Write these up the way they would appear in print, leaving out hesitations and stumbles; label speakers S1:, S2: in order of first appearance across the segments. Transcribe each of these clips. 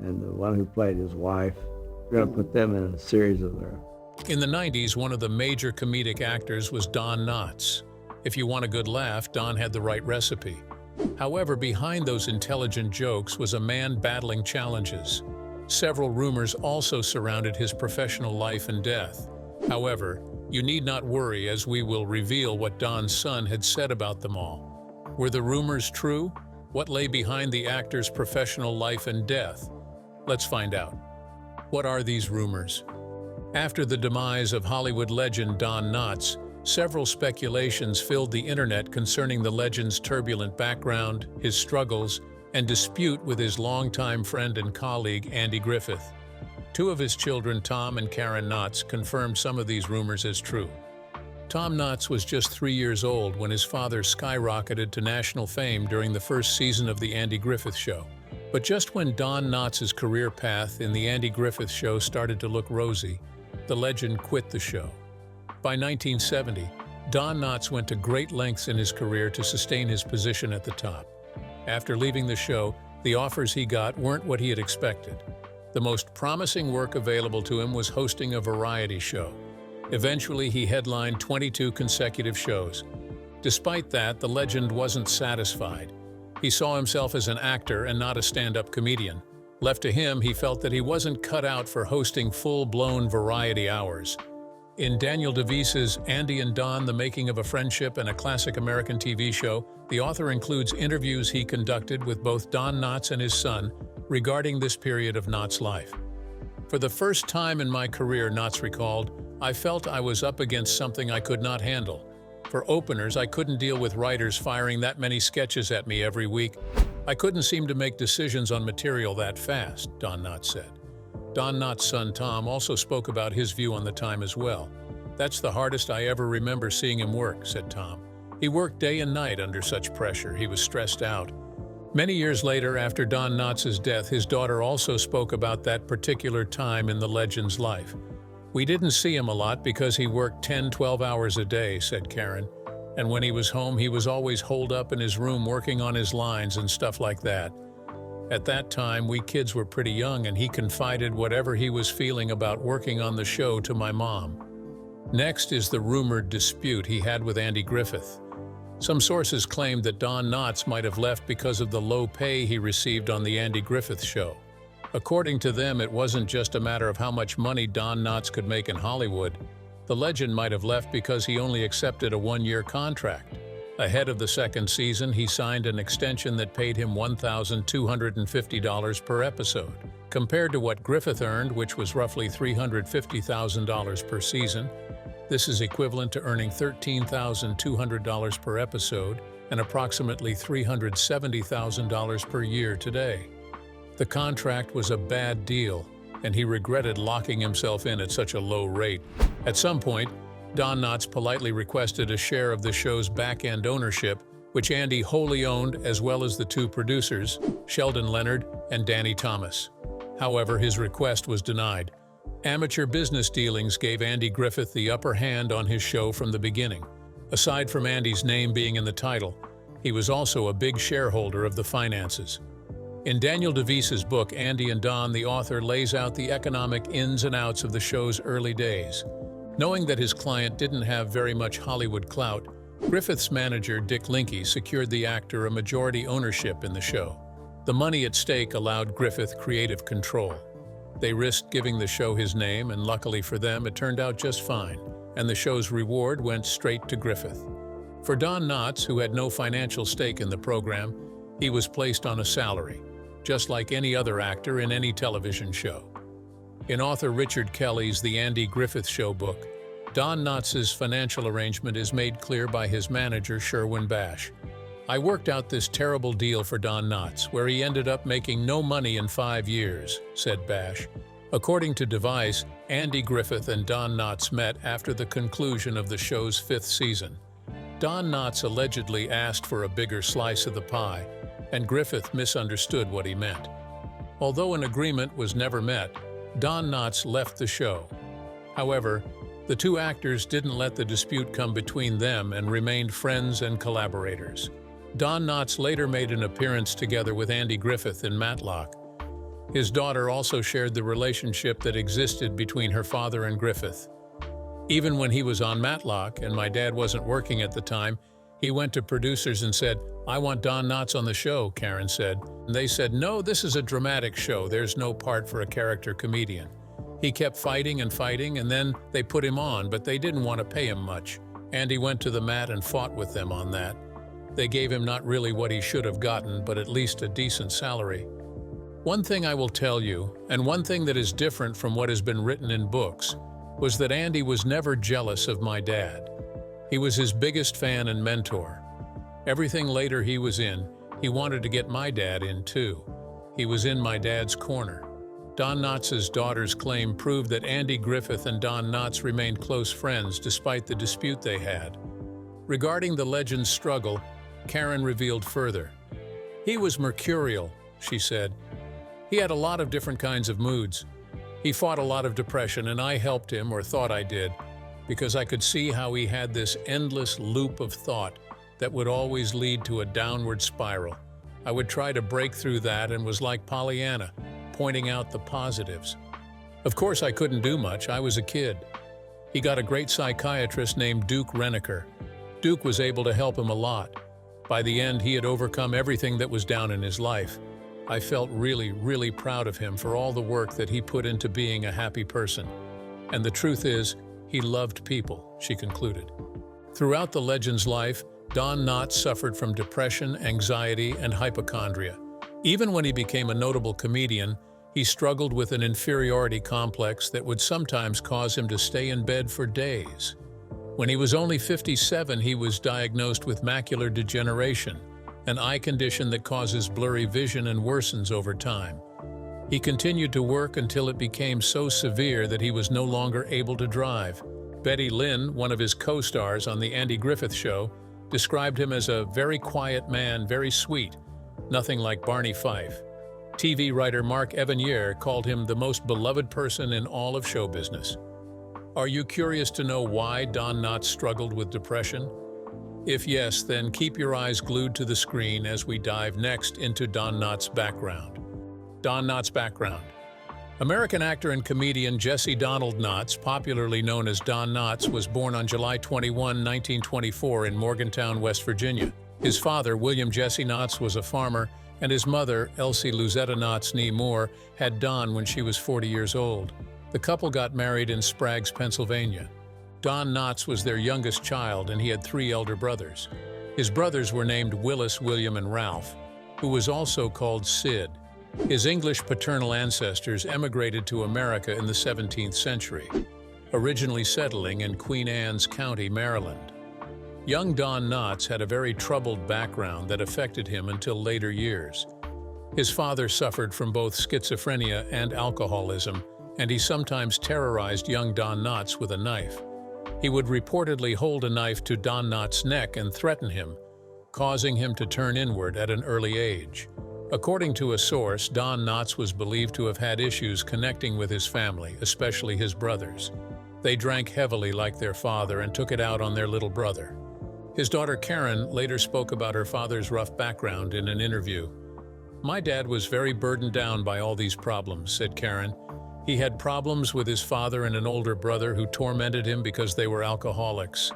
S1: and the one who played his wife. We're going to put them in a series of their.
S2: In the 90s, one of the major comedic actors was Don Knotts. If you want a good laugh, Don had the right recipe. However, behind those intelligent jokes was a man battling challenges. Several rumors also surrounded his professional life and death. However, you need not worry, as we will reveal what Don's son had said about them all. Were the rumors true? What lay behind the actor's professional life and death? Let's find out. What are these rumors? After the demise of Hollywood legend Don Knotts, several speculations filled the internet concerning the legend's turbulent background, his struggles, and dispute with his longtime friend and colleague Andy Griffith. Two of his children, Tom and Karen Knotts, confirmed some of these rumors as true. Tom Knotts was just 3 years old when his father skyrocketed to national fame during the first season of The Andy Griffith Show. But just when Don Knotts' career path in The Andy Griffith Show started to look rosy, the legend quit the show. By 1970, Don Knotts went to great lengths in his career to sustain his position at the top. After leaving the show, the offers he got weren't what he had expected. The most promising work available to him was hosting a variety show. Eventually, he headlined 22 consecutive shows. Despite that, the legend wasn't satisfied. He saw himself as an actor and not a stand-up comedian. Left to him, he felt that he wasn't cut out for hosting full-blown variety hours. In Daniel DeVese's Andy and Don: The Making of a Friendship and a Classic American TV Show, the author includes interviews he conducted with both Don Knotts and his son regarding this period of Knotts' life. For the first time in my career, Knotts recalled, I felt I was up against something I could not handle. For openers, I couldn't deal with writers firing that many sketches at me every week. I couldn't seem to make decisions on material that fast, Don Knotts said. Don Knotts' son Tom also spoke about his view on the time as well. That's the hardest I ever remember seeing him work, said Tom. He worked day and night under such pressure. He was stressed out. Many years later, after Don Knotts' death, his daughter also spoke about that particular time in the legend's life. We didn't see him a lot because he worked 10-12 hours a day, said Karen. And when he was home, he was always holed up in his room working on his lines and stuff like that. At that time, we kids were pretty young, and he confided whatever he was feeling about working on the show to my mom. Next is the rumored dispute he had with Andy Griffith. Some sources claimed that Don Knotts might have left because of the low pay he received on the Andy Griffith Show. According to them, it wasn't just a matter of how much money Don Knotts could make in Hollywood. The legend might have left because he only accepted a one-year contract. Ahead of the second season, he signed an extension that paid him $1,250 per episode. Compared to what Griffith earned, which was roughly $350,000 per season, this is equivalent to earning $13,200 per episode and approximately $370,000 per year today. The contract was a bad deal, and he regretted locking himself in at such a low rate. At some point, Don Knotts politely requested a share of the show's back-end ownership, which Andy wholly owned, as well as the two producers, Sheldon Leonard and Danny Thomas. However, his request was denied. Amateur business dealings gave Andy Griffith the upper hand on his show from the beginning. Aside from Andy's name being in the title, he was also a big shareholder of the finances. In Daniel DeVese's book, Andy and Don, the author lays out the economic ins and outs of the show's early days. Knowing that his client didn't have very much Hollywood clout, Griffith's manager, Dick Linke, secured the actor a majority ownership in the show. The money at stake allowed Griffith creative control. They risked giving the show his name, and luckily for them, it turned out just fine, and the show's reward went straight to Griffith. For Don Knotts, who had no financial stake in the program, he was placed on a salary, just like any other actor in any television show. In author Richard Kelly's The Andy Griffith Show book, Don Knotts' financial arrangement is made clear by his manager, Sherwin Bash. I worked out this terrible deal for Don Knotts, where he ended up making no money in 5 years, said Bash. According to Device, Andy Griffith and Don Knotts met after the conclusion of the show's 5th season. Don Knotts allegedly asked for a bigger slice of the pie, and Griffith misunderstood what he meant. Although an agreement was never met, Don Knotts left the show. However, the two actors didn't let the dispute come between them and remained friends and collaborators. Don Knotts later made an appearance together with Andy Griffith in Matlock. His daughter also shared the relationship that existed between her father and Griffith. Even when he was on Matlock and my dad wasn't working at the time, he went to producers and said, "I want Don Knotts on the show," Karen said. And they said, "No, this is a dramatic show. There's no part for a character comedian." He kept fighting and fighting, and then they put him on, but they didn't want to pay him much. Andy went to the mat and fought with them on that. They gave him not really what he should have gotten, but at least a decent salary. One thing I will tell you, and one thing that is different from what has been written in books, was that Andy was never jealous of my dad. He was his biggest fan and mentor. Everything later he was in, he wanted to get my dad in too. He was in my dad's corner. Don Knotts' daughter's claim proved that Andy Griffith and Don Knotts remained close friends despite the dispute they had. Regarding the legend's struggle, Karen revealed further. "He was mercurial," she said. "He had a lot of different kinds of moods. He fought a lot of depression, and I helped him, or thought I did, because I could see how he had this endless loop of thought that would always lead to a downward spiral. I would try to break through that and was like Pollyanna, pointing out the positives. Of course, I couldn't do much. I was a kid. He got a great psychiatrist named Duke Renneker. Duke was able to help him a lot. By the end, he had overcome everything that was down in his life. I felt really, really proud of him for all the work that he put into being a happy person. And the truth is, he loved people," she concluded. Throughout the legend's life, Don Knotts suffered from depression, anxiety, and hypochondria. Even when he became a notable comedian, he struggled with an inferiority complex that would sometimes cause him to stay in bed for days. When he was only 57, he was diagnosed with macular degeneration, an eye condition that causes blurry vision and worsens over time. He continued to work until it became so severe that he was no longer able to drive. Betty Lynn, one of his co-stars on The Andy Griffith Show, described him as a very quiet man, very sweet, nothing like Barney Fife. TV writer Mark Evanier called him the most beloved person in all of show business. Are you curious to know why Don Knotts struggled with depression? If yes, then keep your eyes glued to the screen as we dive next into Don Knotts' background. Don Knotts' background. American actor and comedian Jesse Donald Knotts, popularly known as Don Knotts, was born on July 21, 1924 in Morgantown, West Virginia. His father, William Jesse Knotts, was a farmer, and his mother, Elsie Luzetta Knotts nee Moore, had Don when she was 40 years old. The couple got married in Sprague's, Pennsylvania. Don Knotts was their youngest child, and he had 3 elder brothers. His brothers were named Willis, William, and Ralph, who was also called Sid. His English paternal ancestors emigrated to America in the 17th century, originally settling in Queen Anne's County, Maryland. Young Don Knotts had a very troubled background that affected him until later years. His father suffered from both schizophrenia and alcoholism, and he sometimes terrorized young Don Knotts with a knife. He would reportedly hold a knife to Don Knotts' neck and threaten him, causing him to turn inward at an early age. According to a source, Don Knotts was believed to have had issues connecting with his family, especially his brothers. They drank heavily like their father and took it out on their little brother. His daughter Karen later spoke about her father's rough background in an interview. "My dad was very burdened down by all these problems," said Karen. "He had problems with his father and an older brother who tormented him because they were alcoholics.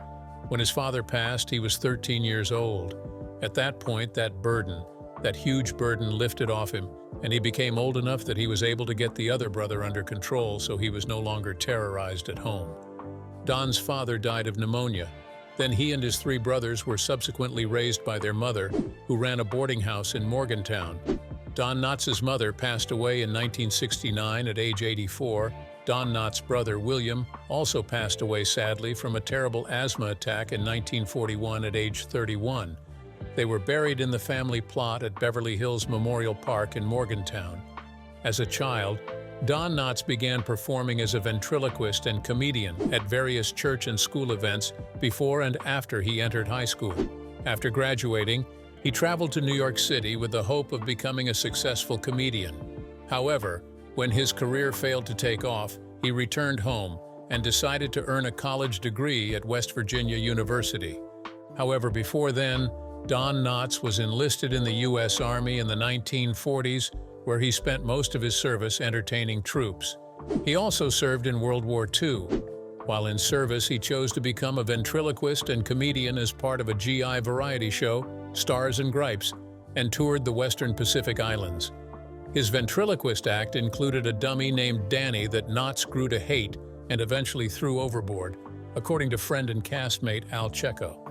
S2: When his father passed, he was 13 years old. At that point, that huge burden lifted off him, and he became old enough that he was able to get the other brother under control, so he was no longer terrorized at home. Don's father died of pneumonia. Then he and his 3 brothers were subsequently raised by their mother, who ran a boarding house in Morgantown. Don Knotts' mother passed away in 1969 at age 84. Don Knotts' brother, William, also passed away sadly from a terrible asthma attack in 1941 at age 31. They were buried in the family plot at Beverly Hills Memorial Park in Morgantown. As a child, Don Knotts began performing as a ventriloquist and comedian at various church and school events before and after he entered high school. After graduating, he traveled to New York City with the hope of becoming a successful comedian. However, when his career failed to take off, he returned home and decided to earn a college degree at West Virginia University. However, before then, Don Knotts was enlisted in the U.S. Army in the 1940s where he spent most of his service entertaining troops. He also served in World War II. While in service, he chose to become a ventriloquist and comedian as part of a GI variety show, Stars and Gripes, and toured the Western Pacific Islands. His ventriloquist act included a dummy named Danny that Knotts grew to hate and eventually threw overboard, according to friend and castmate Al Checo.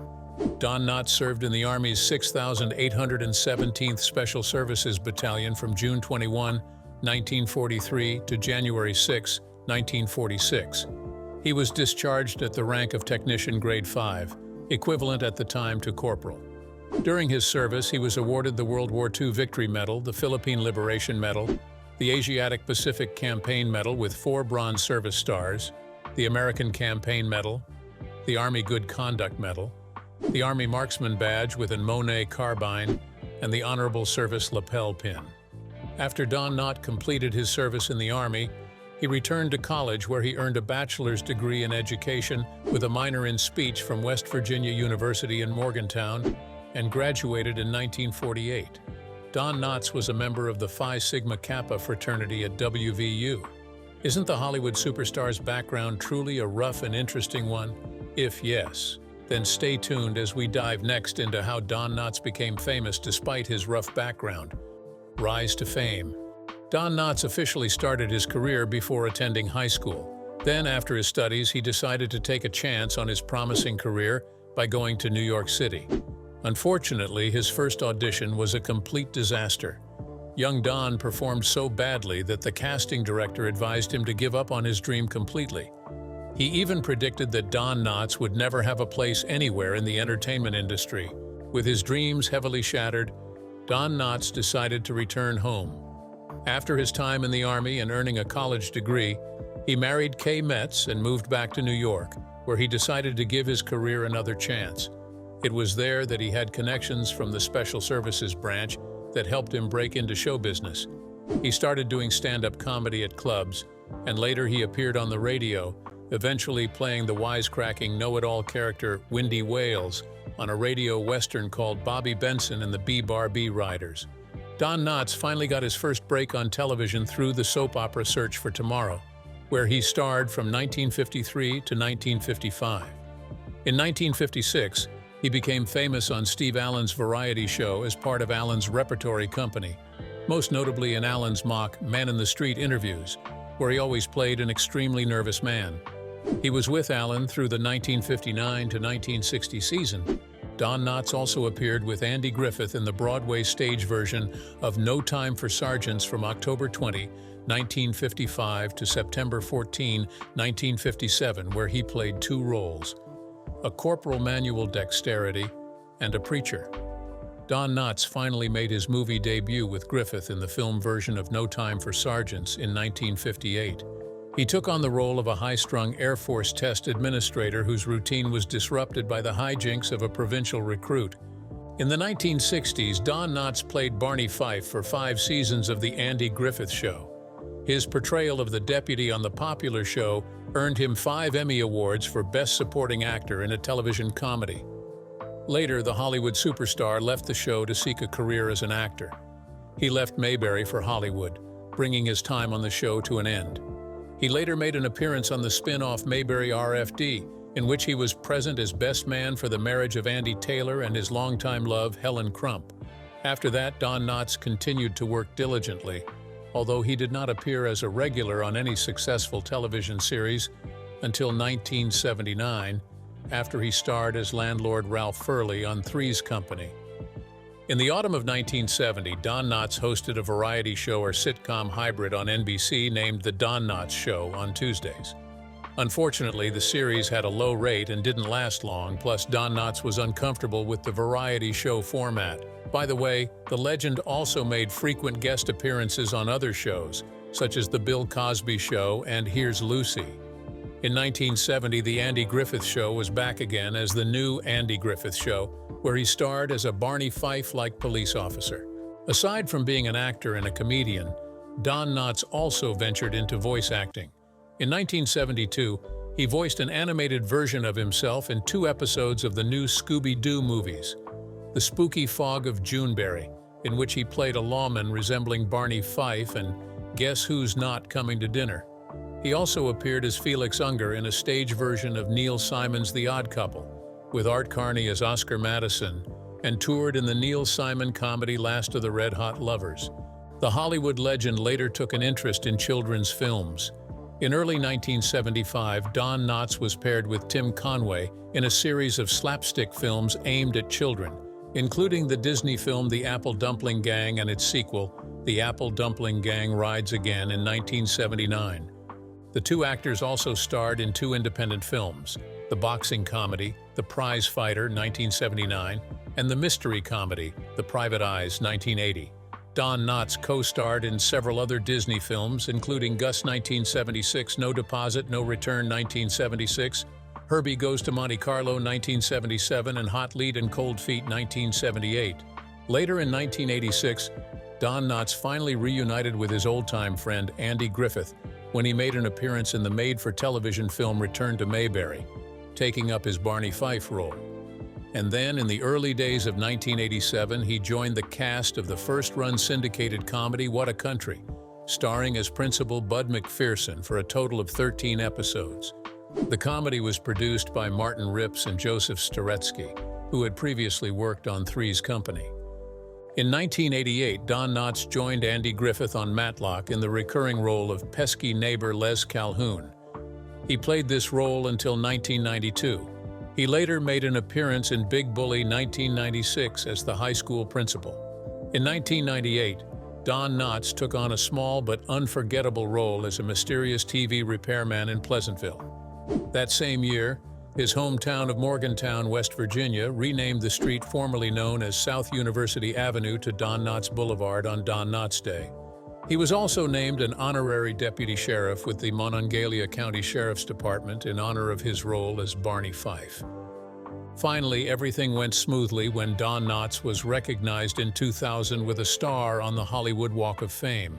S2: Don Knotts served in the Army's 6,817th Special Services Battalion from June 21, 1943 to January 6, 1946. He was discharged at the rank of Technician Grade 5, equivalent at the time to Corporal. During his service, he was awarded the World War II Victory Medal, the Philippine Liberation Medal, the Asiatic Pacific Campaign Medal with 4 Bronze Service Stars, the American Campaign Medal, the Army Good Conduct Medal, the Army Marksman Badge with an Monet carbine, and the Honorable Service Lapel Pin. After Don Knott completed his service in the Army, he returned to college where he earned a bachelor's degree in education with a minor in speech from West Virginia University in Morgantown and graduated in 1948. Don Knotts was a member of the Phi Sigma Kappa fraternity at WVU. Isn't the Hollywood superstar's background truly a rough and interesting one? If yes, then stay tuned as we dive next into how Don Knotts became famous despite his rough background. Rise to fame. Don Knotts officially started his career before attending high school. Then, after his studies, he decided to take a chance on his promising career by going to New York City. Unfortunately, his first audition was a complete disaster. Young Don performed so badly that the casting director advised him to give up on his dream completely. He even predicted that Don Knotts would never have a place anywhere in the entertainment industry. With his dreams heavily shattered, Don Knotts decided to return home. After his time in the Army and earning a college degree, he married Kay Metz and moved back to New York, where he decided to give his career another chance. It was there that he had connections from the Special Services branch that helped him break into show business. He started doing stand-up comedy at clubs, and later he appeared on the radio, eventually playing the wisecracking know-it-all character Windy Wales on a radio western called Bobby Benson and the B-Bar-B Riders. Don Knotts finally got his first break on television through the soap opera Search for Tomorrow, where he starred from 1953 to 1955. In 1956, he became famous on Steve Allen's variety show as part of Allen's repertory company, most notably in Allen's mock Man in the Street interviews, where he always played an extremely nervous man. He was with Allen through the 1959 to 1960 season. Don Knotts also appeared with Andy Griffith in the Broadway stage version of No Time for Sergeants from October 20, 1955 to September 14, 1957, where he played 2 roles: a corporal manual dexterity, and a preacher. Don Knotts finally made his movie debut with Griffith in the film version of No Time for Sergeants in 1958. He took on the role of a high-strung Air Force test administrator whose routine was disrupted by the hijinks of a provincial recruit. In the 1960s, Don Knotts played Barney Fife for 5 seasons of The Andy Griffith Show. His portrayal of the deputy on the popular show earned him 5 Emmy Awards for Best Supporting Actor in a Television Comedy. Later, the Hollywood superstar left the show to seek a career as an actor. He left Mayberry for Hollywood, bringing his time on the show to an end. He later made an appearance on the spin-off Mayberry RFD, in which he was present as best man for the marriage of Andy Taylor and his longtime love, Helen Crump. After that, Don Knotts continued to work diligently, although he did not appear as a regular on any successful television series until 1979, after he starred as landlord Ralph Furley on Three's Company. In the autumn of 1970, Don Knotts hosted a variety show or sitcom hybrid on NBC named The Don Knotts Show on Tuesdays. Unfortunately, the series had a low rate and didn't last long, plus Don Knotts was uncomfortable with the variety show format. By the way, the legend also made frequent guest appearances on other shows, such as The Bill Cosby Show and Here's Lucy. In 1970, The Andy Griffith Show was back again as The New Andy Griffith Show, where he starred as a Barney Fife-like police officer. Aside from being an actor and a comedian, Don Knotts also ventured into voice acting. In 1972, he voiced an animated version of himself in 2 episodes of the new Scooby-Doo movies, The Spooky Fog of Juneberry in which he played a lawman resembling Barney Fife and Guess Who's Not Coming to Dinner. He also appeared as Felix Unger in a stage version of Neil Simon's The Odd Couple, with Art Carney as Oscar Madison, and toured in the Neil Simon comedy Last of the Red Hot Lovers. The Hollywood legend later took an interest in children's films. In early 1975, Don Knotts was paired with Tim Conway in a series of slapstick films aimed at children, including the Disney film The Apple Dumpling Gang and its sequel, The Apple Dumpling Gang Rides Again in 1979. The two actors also starred in two independent films, the boxing comedy, The Prize Fighter, 1979, and the mystery comedy, The Private Eyes, 1980. Don Knotts co-starred in several other Disney films, including Gus 1976, No Deposit, No Return 1976, Herbie Goes to Monte Carlo 1977, and Hot Lead and Cold Feet 1978. Later in 1986, Don Knotts finally reunited with his old-time friend Andy Griffith when he made an appearance in the made-for-television film Return to Mayberry, taking up his Barney Fife role. And then, in the early days of 1987, he joined the cast of the first-run syndicated comedy What a Country, starring as Principal Bud McPherson for a total of 13 episodes. The comedy was produced by Martin Rips and Joseph Staretsky, who had previously worked on Three's Company. In 1988, Don Knotts joined Andy Griffith on Matlock in the recurring role of pesky neighbor Les Calhoun. He played this role until 1992. He later made an appearance in Big Bully 1996 as the high school principal. In 1998, Don Knotts took on a small but unforgettable role as a mysterious TV repairman in Pleasantville. That same year, his hometown of Morgantown, West Virginia, renamed the street formerly known as South University Avenue to Don Knotts Boulevard on Don Knotts Day. He was also named an honorary deputy sheriff with the Monongalia County Sheriff's Department in honor of his role as Barney Fife. Finally, everything went smoothly when Don Knotts was recognized in 2000 with a star on the Hollywood Walk of Fame.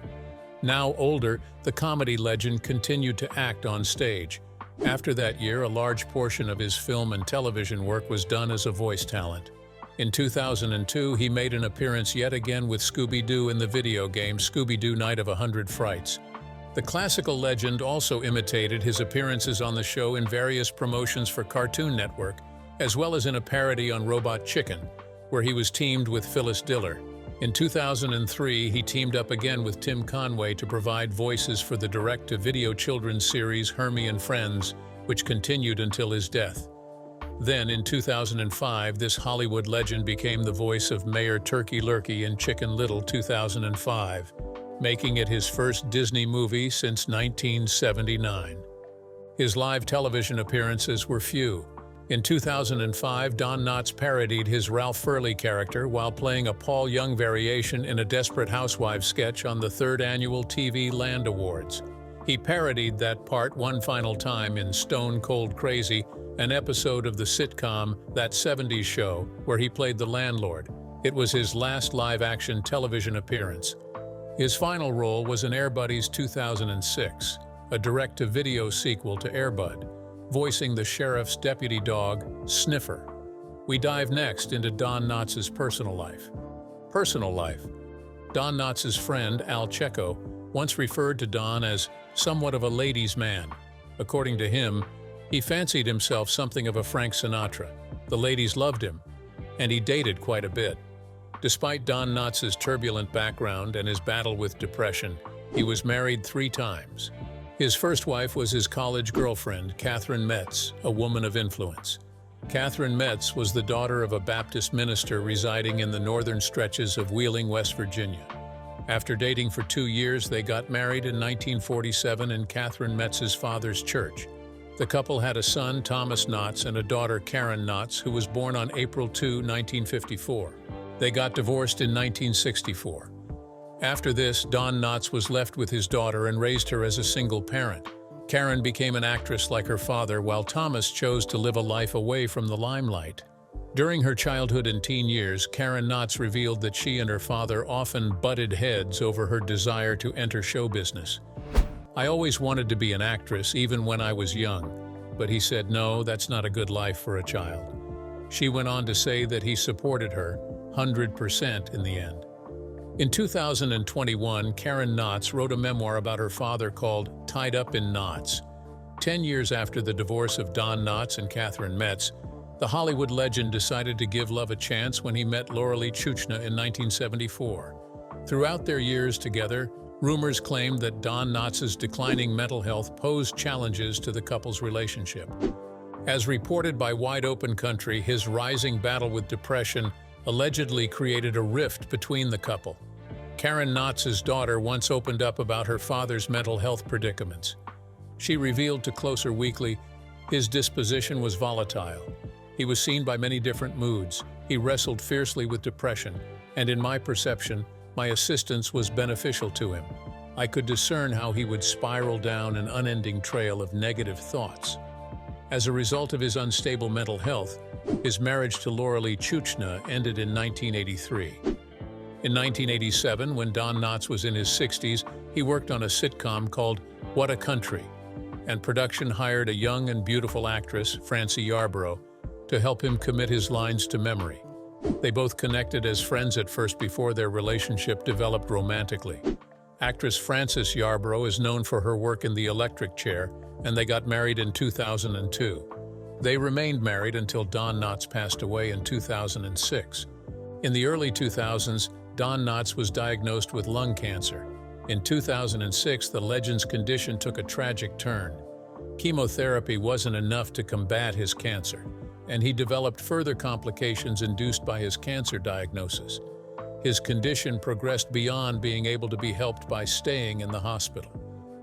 S2: Now older, the comedy legend continued to act on stage. After that year, a large portion of his film and television work was done as a voice talent. In 2002, he made an appearance yet again with Scooby-Doo in the video game Scooby-Doo Night of 100 Frights. The classical legend also imitated his appearances on the show in various promotions for Cartoon Network, as well as in a parody on Robot Chicken, where he was teamed with Phyllis Diller. In 2003, he teamed up again with Tim Conway to provide voices for the direct-to-video children's series Hermie and Friends, which continued until his death. Then, in 2005, this Hollywood legend became the voice of Mayor Turkey Lurkey in Chicken Little 2005, making it his first Disney movie since 1979. His live television appearances were few. In 2005, Don Knotts parodied his Ralph Furley character while playing a Paul Young variation in a Desperate Housewives sketch on the third annual TV Land Awards. He parodied that part one final time in Stone Cold Crazy, an episode of the sitcom That 70s Show, where he played the landlord. It was his last live-action television appearance. His final role was in Air Buddies 2006, a direct-to-video sequel to Air Bud, voicing the sheriff's deputy dog, Sniffer. We dive next into Don Knotts' personal life. Personal life. Don Knotts' friend, Al Checo, once referred to Don as somewhat of a ladies' man. According to him, he fancied himself something of a Frank Sinatra. The ladies loved him, and he dated quite a bit. Despite Don Knotts' turbulent background and his battle with depression, he was married 3 times. His first wife was his college girlfriend, Catherine Metz, a woman of influence. Catherine Metz was the daughter of a Baptist minister residing in the northern stretches of Wheeling, West Virginia. After dating for 2 years, they got married in 1947 in Catherine Metz's father's church. The couple had a son, Thomas Knotts, and a daughter, Karen Knotts, who was born on April 2, 1954. They got divorced in 1964. After this, Don Knotts was left with his daughter and raised her as a single parent. Karen became an actress like her father, while Thomas chose to live a life away from the limelight. During her childhood and teen years, Karen Knotts revealed that she and her father often butted heads over her desire to enter show business. "I always wanted to be an actress, even when I was young, but he said, no, that's not a good life for a child." She went on to say that he supported her 100% in the end. In 2021, Karen Knotts wrote a memoir about her father called Tied Up in Knots. 10 years after the divorce of Don Knotts and Catherine Metz, the Hollywood legend decided to give love a chance when he met Lauralee Chuchna in 1974. Throughout their years together, rumors claimed that Don Knotts' declining mental health posed challenges to the couple's relationship. As reported by Wide Open Country, his rising battle with depression allegedly created a rift between the couple. Karen Knotts' daughter once opened up about her father's mental health predicaments. She revealed to Closer Weekly, his disposition was volatile. He was seen by many different moods. He wrestled fiercely with depression, and in my perception, my assistance was beneficial to him. I could discern how he would spiral down an unending trail of negative thoughts. As a result of his unstable mental health, his marriage to Lauralee Chuchna ended in 1983. In 1987, when Don Knotts was in his 60s, he worked on a sitcom called What a Country, and production hired a young and beautiful actress, Francie Yarborough, to help him commit his lines to memory. They both connected as friends at first before their relationship developed romantically. Actress Frances Yarborough is known for her work in The Electric Chair, and they got married in 2002. They remained married until Don Knotts passed away in 2006. In the early 2000s, Don Knotts was diagnosed with lung cancer. In 2006, the legend's condition took a tragic turn. Chemotherapy wasn't enough to combat his cancer, and he developed further complications induced by his cancer diagnosis. His condition progressed beyond being able to be helped by staying in the hospital.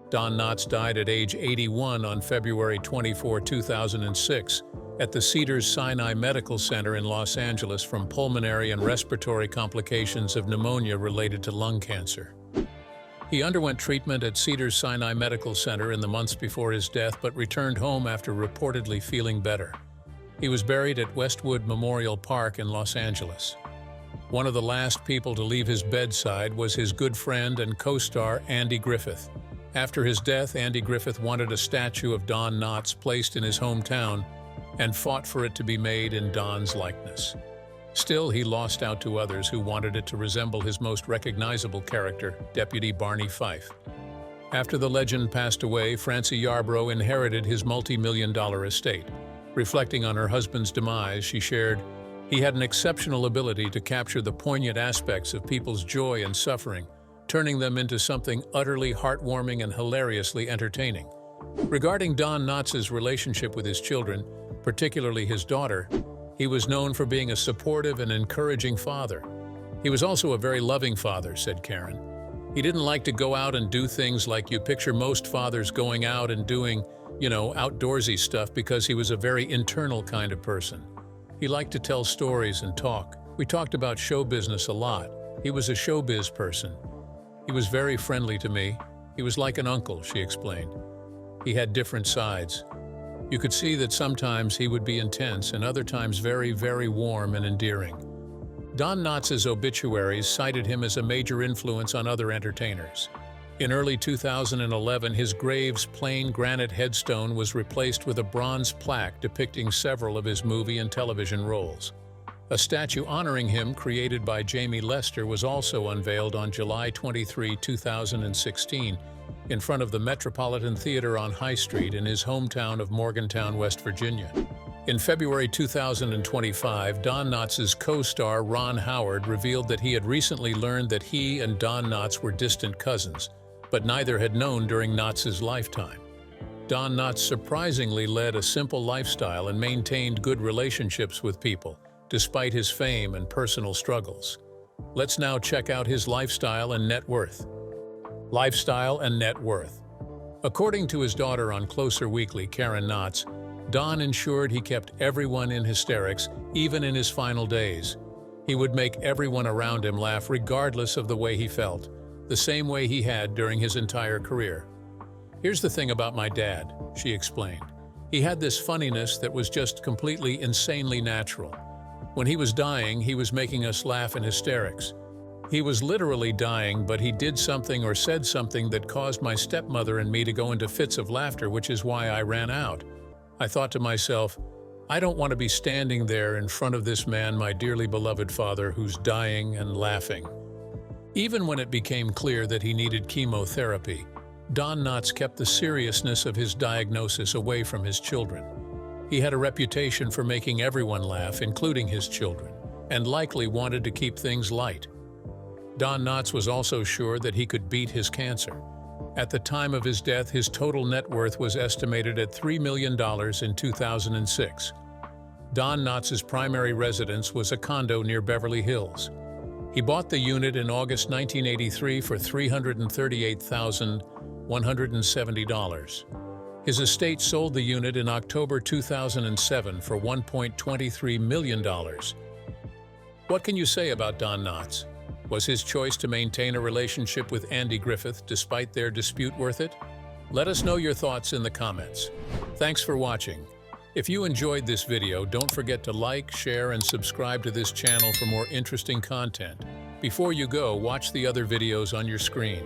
S2: Don Knotts died at age 81 on February 24, 2006, at the Cedars-Sinai Medical Center in Los Angeles from pulmonary and respiratory complications of pneumonia related to lung cancer. He underwent treatment at Cedars-Sinai Medical Center in the months before his death, but returned home after reportedly feeling better. He was buried at Westwood Memorial Park in Los Angeles. One of the last people to leave his bedside was his good friend and co-star Andy Griffith. After his death, Andy Griffith wanted a statue of Don Knotts placed in his hometown and fought for it to be made in Don's likeness. Still, he lost out to others who wanted it to resemble his most recognizable character, Deputy Barney Fife. After the legend passed away, Francie Yarborough inherited his multi-million-dollar estate. Reflecting on her husband's demise, she shared, "He had an exceptional ability to capture the poignant aspects of people's joy and suffering, turning them into something utterly heartwarming and hilariously entertaining." Regarding Don Knotts' relationship with his children, particularly his daughter, he was known for being a supportive and encouraging father. He was also a very loving father, said Karen. He didn't like to go out and do things like you picture most fathers going out and doing, outdoorsy stuff, because he was a very internal kind of person. He liked to tell stories and talk. We talked about show business a lot. He was a showbiz person. He was very friendly to me. He was like an uncle, she explained. He had different sides. You could see that sometimes he would be intense and other times very, very warm and endearing. Don Knotts' obituaries cited him as a major influence on other entertainers. In early 2011, his grave's plain granite headstone was replaced with a bronze plaque depicting several of his movie and television roles. A statue honoring him, created by Jamie Lester, was also unveiled on July 23, 2016, in front of the Metropolitan Theater on High Street in his hometown of Morgantown, West Virginia. In February 2025, Don Knotts' co-star Ron Howard revealed that he had recently learned that he and Don Knotts were distant cousins, but neither had known during Knotts' lifetime. Don Knotts surprisingly led a simple lifestyle and maintained good relationships with people, despite his fame and personal struggles. Let's now check out his lifestyle and net worth. Lifestyle and net worth. According to his daughter on Closer Weekly, Karen Knotts, Don ensured he kept everyone in hysterics, even in his final days. He would make everyone around him laugh regardless of the way he felt, the same way he had during his entire career. "Here's the thing about my dad," she explained. "He had this funniness that was just completely insanely natural. When he was dying, he was making us laugh in hysterics. He was literally dying, but he did something or said something that caused my stepmother and me to go into fits of laughter, which is why I ran out. I thought to myself, I don't want to be standing there in front of this man, my dearly beloved father, who's dying and laughing." Even when it became clear that he needed chemotherapy, Don Knotts kept the seriousness of his diagnosis away from his children. He had a reputation for making everyone laugh, including his children, and likely wanted to keep things light. Don Knotts was also sure that he could beat his cancer. At the time of his death, his total net worth was estimated at $3 million in 2006. Don Knotts' primary residence was a condo near Beverly Hills. He bought the unit in August 1983 for $338,170. His estate sold the unit in October 2007 for $1.23 million. What can you say about Don Knotts? Was his choice to maintain a relationship with Andy Griffith despite their dispute worth it? Let us know your thoughts in the comments. Thanks for watching. If you enjoyed this video, don't forget to like, share, and subscribe to this channel for more interesting content. Before you go, watch the other videos on your screen.